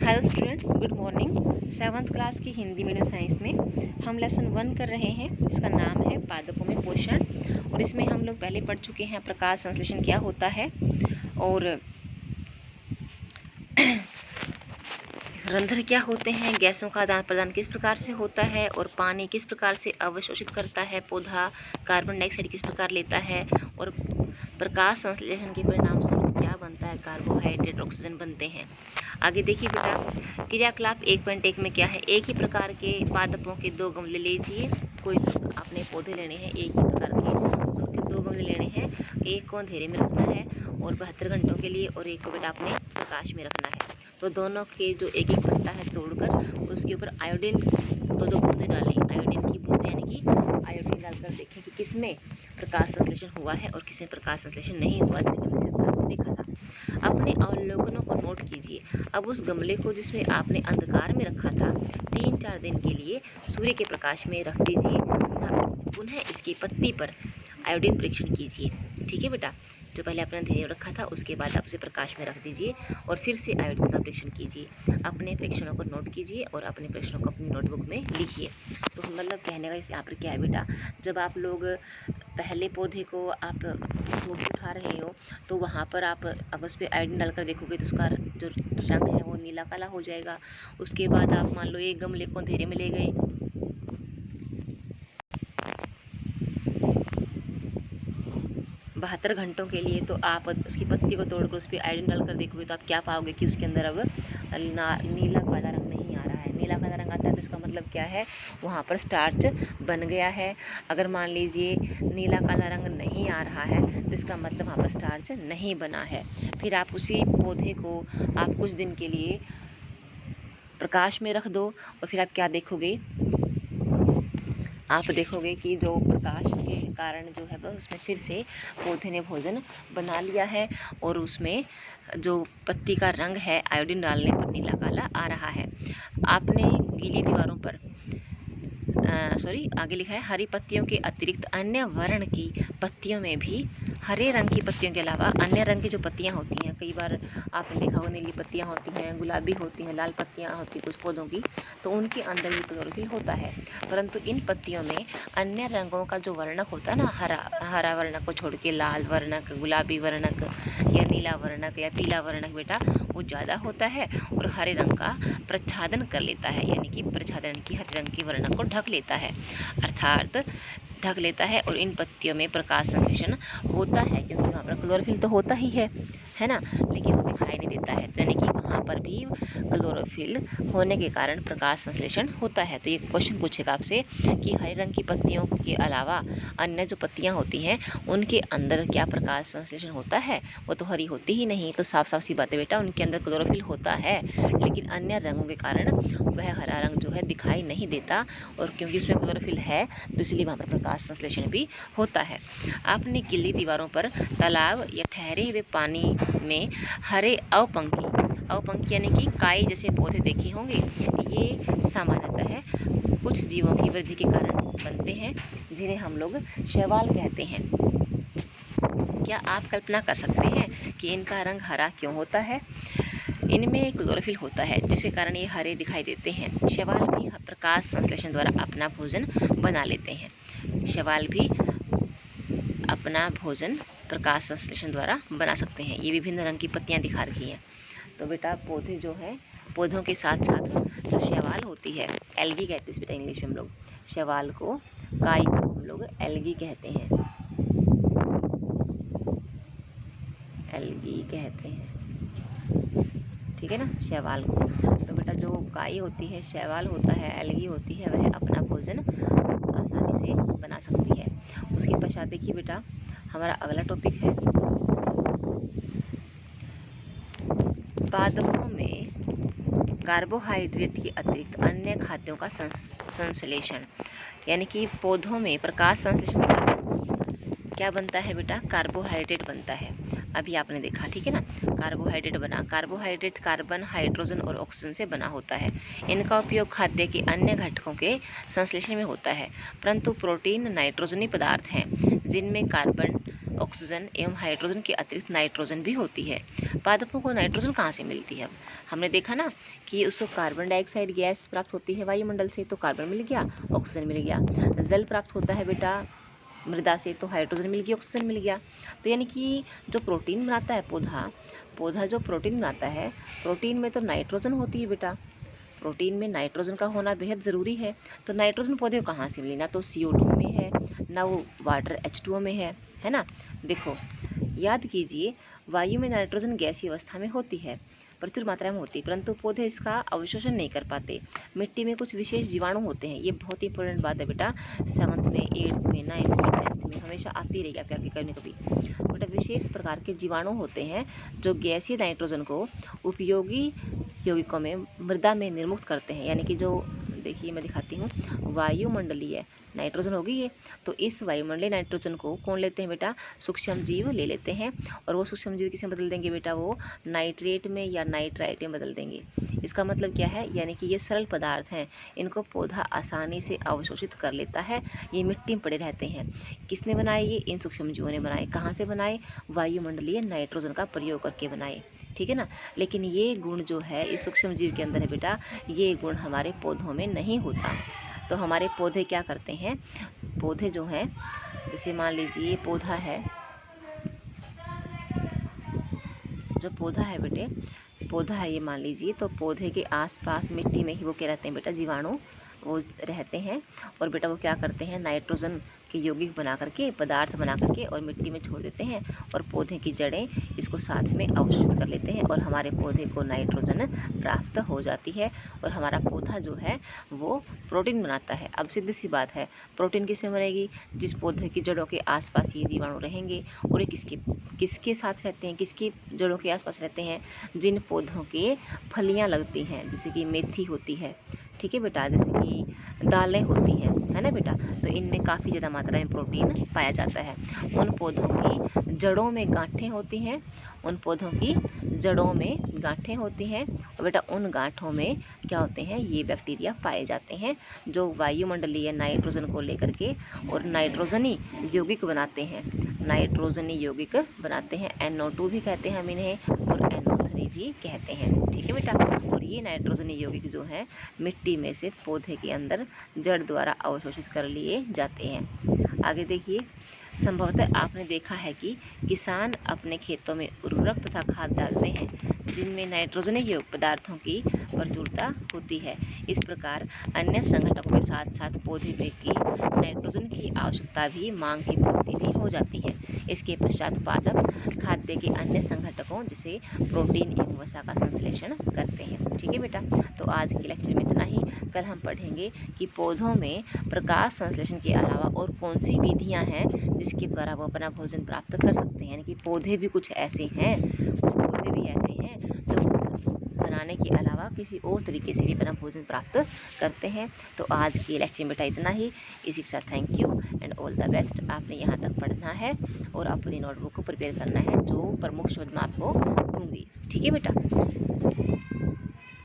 Hello students, good morning. 7th class की Hindi medium science में हम लेसन 1 कर रहे हैं, जिसका नाम है पादपों में पोषण। और इसमें हम लोग पहले पढ़ चुके हैं प्रकाश संश्लेषण क्या होता है और रंध्र क्या होते हैं, गैसों का आदान प्रदान किस प्रकार से होता है और पानी किस प्रकार से अवशोषित करता है, पौधा कार्बन डाइऑक्साइड किस प्रकार लेता है और प्रकाश संश्लेषण के परिणाम स्वरूप क्या बनता है, कार्बोहाइड्रेट ऑक्सीजन बनते हैं। आगे देखिए बेटा, क्रियाकलाप 1.1 में क्या है। एक ही प्रकार के पादपों के 2 गमले लीजिए। कोई आपने पौधे लेने हैं एक ही प्रकार के, उनके 2 गमले लेने हैं। एक को अंधेरे में रखना है और 72 घंटों के लिए, और एक को बेटा आपने प्रकाश में रखना है। तो दोनों के जो एक एक पत्ता है तोड़कर उसके ऊपर आयोडीन 2-2 बूंदे डालें। आयोडीन की बूंदे यानी कि आयोडीन डालकर देखें कि किस में प्रकाश संश्लेषण हुआ है और किस में प्रकाश संश्लेषण नहीं हुआ, जैसे हमने इस क्लास में देखा था। अपने अवलोकनों को नोट कीजिए। अब उस गमले को जिसमें आपने अंधकार में रखा था 3-4 दिन के लिए सूर्य के प्रकाश में रख दीजिए तथा पुनः इसकी पत्ती पर आयोडीन परीक्षण कीजिए। ठीक है बेटा, जो पहले आपने अंधेरे में रखा था उसके बाद आप उसे प्रकाश में रख दीजिए और फिर से आयोडीन का परीक्षण कीजिए। अपने परीक्षणों को नोट कीजिए और अपने परीक्षणों को अपनी नोटबुक में लिखिए। तो मतलब कहने का इस यहाँ पर क्या है बेटा, जब आप लोग पहले पौधे को आप धूप से उठा रहे हो तो वहाँ पर आप अगर उस पर आयोडीन डालकर देखोगे तो उसका जो रंग है वो नीला काला हो जाएगा। उसके बाद आप मान लो एक गमले को अंधेरे में ले गए, 72 घंटों के लिए, तो आप उसकी पत्ती को तोड़कर उस पर आयोडीन डालकर देखोगे तो आप क्या पाओगे कि उसके अंदर अब नीला काला रंग नहीं आ रहा है। नीला काला रंग आता है तो इसका मतलब क्या है, वहाँ पर स्टार्च बन गया है। अगर मान लीजिए नीला काला रंग नहीं आ रहा है तो इसका मतलब वहाँ पर स्टार्च नहीं बना है। फिर आप उसी पौधे को आप कुछ दिन के लिए प्रकाश में रख दो और फिर आप क्या देखोगे, आप देखोगे कि जो प्रकाश के कारण जो है वह उसमें फिर से पौधे ने भोजन बना लिया है और उसमें जो पत्ती का रंग है आयोडीन डालने पर नीला काला आ रहा है। आपने गीली दीवारों पर आगे लिखा है, हरी पत्तियों के अतिरिक्त अन्य वर्ण की पत्तियों में भी, हरे रंग की पत्तियों के अलावा अन्य रंग की जो पत्तियां होती हैं, कई बार आपने देखा होगा नीली पत्तियां होती हैं, गुलाबी होती हैं, लाल पत्तियां होती हैं कुछ पौधों की, तो उनके अंदर भी क्लोरोफिल होता है। परंतु इन पत्तियों में अन्य रंगों का जो वर्णक होता है ना, हरा वर्णक को छोड़ के लाल वर्णक, गुलाबी वर्णक या नीला वर्णक या पीला वर्णक बेटा वो ज़्यादा होता है और हरे रंग का प्रच्छादन कर लेता है, यानी कि प्रच्छादन की हरे रंग की वर्णक को ढक लेता है, अर्थात ढक लेता है। और इन पत्तियों में प्रकाश संश्लेषण होता है क्योंकि वहाँ पर क्लोरोफिल तो होता ही है ना, लेकिन वो दिखाई नहीं देता है, यानी कि वहाँ पर भी क्लोरोफिल होने के कारण प्रकाश संश्लेषण होता है। तो ये क्वेश्चन पूछेगा आपसे कि हरे रंग की पत्तियों के अलावा अन्य जो पत्तियाँ होती हैं उनके अंदर क्या प्रकाश संश्लेषण होता है, वो तो हरी होती ही नहीं। तो साफ साफ सी बात है बेटा, उनके अंदर क्लोरोफिल होता है लेकिन अन्य रंगों के कारण वह हरा रंग जो है दिखाई नहीं देता, और क्योंकि उसमें क्लोरोफिल है तो इसलिए वहाँ पर प्रकाश संश्लेषण भी होता है। आपने गीली दीवारों पर तालाब या ठहरे हुए पानी में हरे अवपंखी यानी कि काई जैसे पौधे देखे होंगे। ये सामान्यतः कुछ जीवों की वृद्धि के कारण बनते हैं जिन्हें हम लोग शैवाल कहते हैं। क्या आप कल्पना कर सकते हैं कि इनका रंग हरा क्यों होता है? इनमें क्लोरोफिल होता है जिसके कारण ये हरे दिखाई देते हैं। शैवाल भी प्रकाश संश्लेषण द्वारा अपना भोजन बना लेते हैं। शैवाल भी अपना भोजन प्रकाश संश्लेषण द्वारा बना सकते हैं। ये विभिन्न रंग की पत्तियां दिखा रखी हैं। तो बेटा पौधे जो हैं, पौधों के साथ साथ जो शैवाल होती है, एल्गी कहते हैं बेटा इंग्लिश में हम लोग, शैवाल को, काई को हम लोग एल्गी कहते हैं, एल्गी कहते हैं। ठीक है ना, शैवाल को। तो बेटा जो काई होती है, शैवाल होता है, एल्गी होती है, वह अपना भोजन आसानी से बना सकती है। उसके पश्चात देखिए बेटा, हमारा अगला टॉपिक है पादपों में कार्बोहाइड्रेट के अतिरिक्त अन्य खाद्यों का संश्लेषण, यानी कि पौधों में प्रकाश संश्लेषण क्या बनता है बेटा, कार्बोहाइड्रेट बनता है। अभी आपने देखा, ठीक है ना, कार्बोहाइड्रेट बना। कार्बोहाइड्रेट कार्बन, हाइड्रोजन और ऑक्सीजन से बना होता है। इनका उपयोग खाद्य के अन्य घटकों के संश्लेषण में होता है। परंतु प्रोटीन नाइट्रोजनी पदार्थ हैं जिनमें कार्बन ऑक्सीजन एवं हाइड्रोजन के अतिरिक्त नाइट्रोजन भी होती है। पादपों को नाइट्रोजन कहाँ से मिलती है? अब हमने देखा ना कि उसको कार्बन डाइऑक्साइड गैस प्राप्त होती है वायुमंडल से, तो कार्बन मिल गया, ऑक्सीजन मिल गया। जल प्राप्त होता है बेटा मृदा से, तो हाइड्रोजन मिल गया, ऑक्सीजन मिल गया। तो यानी कि जो प्रोटीन बनाता है पौधा जो प्रोटीन बनाता है, प्रोटीन में तो नाइट्रोजन होती है बेटा। प्रोटीन में नाइट्रोजन का होना बेहद ज़रूरी है। तो नाइट्रोजन पौधे को कहाँ से मिली? ना तो CO2 में है, ना वो वाटर H2O में है ना। देखो याद कीजिए, वायु में नाइट्रोजन गैसीय अवस्था में होती है, प्रचुर मात्रा में होती है, परंतु पौधे इसका अवशोषण नहीं कर पाते। मिट्टी में कुछ विशेष जीवाणु होते हैं, ये बहुत ही इंपॉर्टेंट बात है बेटा, 7th में 8th में 9th में 10th में हमेशा आती रहेगी आपके आगे कभी कभी बेटा। विशेष प्रकार के जीवाणु होते हैं जो गैसीय नाइट्रोजन को उपयोगी यौगिकों में मृदा में निर्मुक्त करते हैं। यानी कि जो देखिए मैं दिखाती हूँ, वायुमंडलीय नाइट्रोजन होगी ये, तो इस वायुमंडलीय नाइट्रोजन को कौन लेते हैं बेटा? सूक्ष्म जीव ले लेते हैं। और वो सूक्ष्म जीव किसे बदल देंगे बेटा? वो नाइट्रेट में या नाइट्राइट में बदल देंगे। इसका मतलब क्या है? यानी कि ये सरल पदार्थ हैं, इनको पौधा आसानी से अवशोषित कर लेता है, ये मिट्टी में पड़े रहते हैं। किसने बनाए? ये इन सूक्ष्म जीवों ने बनाए। कहाँ से बनाए? वायुमंडलीय नाइट्रोजन का प्रयोग करके बनाए, ठीक है ना। लेकिन ये गुण जो है इस सूक्ष्म जीव के अंदर है बेटा, ये गुण हमारे पौधों में नहीं होता। तो हमारे पौधे क्या करते हैं? पौधे जो हैं, जैसे मान लीजिए पौधा है, जो पौधा है बेटे, पौधा है ये मान लीजिए, तो पौधे के आसपास मिट्टी में ही वो क्या रहते हैं बेटा? जीवाणु वो रहते हैं। और बेटा वो क्या करते हैं? नाइट्रोजन के यौगिक बना करके, पदार्थ बना करके और मिट्टी में छोड़ देते हैं, और पौधे की जड़ें इसको साथ में अवशोषित कर लेते हैं, और हमारे पौधे को नाइट्रोजन प्राप्त हो जाती है, और हमारा पौधा जो है वो प्रोटीन बनाता है। अब सीधी सी बात है, प्रोटीन किसमें बनेगी? जिस पौधे की जड़ों के आसपास ये जीवाणु रहेंगे। और ये किसके साथ रहते हैं? किसकी जड़ों के आसपास रहते हैं? जिन पौधों के फलियाँ लगती हैं, जैसे कि मेथी होती है, ठीक है बेटा, जैसे कि दालें होती हैं, है ना बेटा, तो इनमें काफ़ी ज़्यादा मात्रा में प्रोटीन पाया जाता है। उन पौधों की जड़ों में गांठें होती हैं, उन पौधों की जड़ों में गांठें होती हैं, और बेटा उन गांठों में क्या होते हैं? ये बैक्टीरिया पाए जाते हैं, जो वायुमंडलीय नाइट्रोजन को लेकर के और नाइट्रोजनी यौगिक बनाते हैं। नाइट्रोजनी यौगिक बनाते हैं, NO2 भी कहते हैं हम इन्हें, और NO3 भी कहते हैं, ठीक है बेटा। और ये नाइट्रोजनी यौगिक जो है मिट्टी में से पौधे के अंदर जड़ द्वारा अवशोषित कर लिए जाते हैं। आगे देखिए, संभवतः आपने देखा है कि किसान अपने खेतों में उर्वरक तथा खाद डालते हैं जिनमें नाइट्रोजनी युक्त पदार्थों की प्रचुरता होती है। इस प्रकार अन्य संघटकों के साथ साथ पौधे में की नाइट्रोजन की आवश्यकता भी मांग की पूर्ति भी हो जाती है। इसके पश्चात पादप खाद्य के अन्य संघटकों जैसे प्रोटीन एवं वसा का संश्लेषण करते हैं, ठीक है बेटा। तो आज के लेक्चर में इतना ही। कल हम पढ़ेंगे कि पौधों में प्रकाश संश्लेषण के अलावा और कौन सी विधियाँ हैं जिसके द्वारा वो अपना भोजन प्राप्त कर सकते हैं। यानी कि पौधे भी कुछ ऐसे हैं जो भोजन बनाने के अलावा किसी और तरीके से भी अपना भोजन प्राप्त करते हैं। तो आज के लेक्चर में बेटा इतना ही। इसी के साथ thank you and all the best. आपने यहाँ तक पढ़ना है और अपनी नोटबुक को प्रिपेयर करना है, जो प्रमुख शब्द मैं आपको दूंगी, ठीक है बेटा।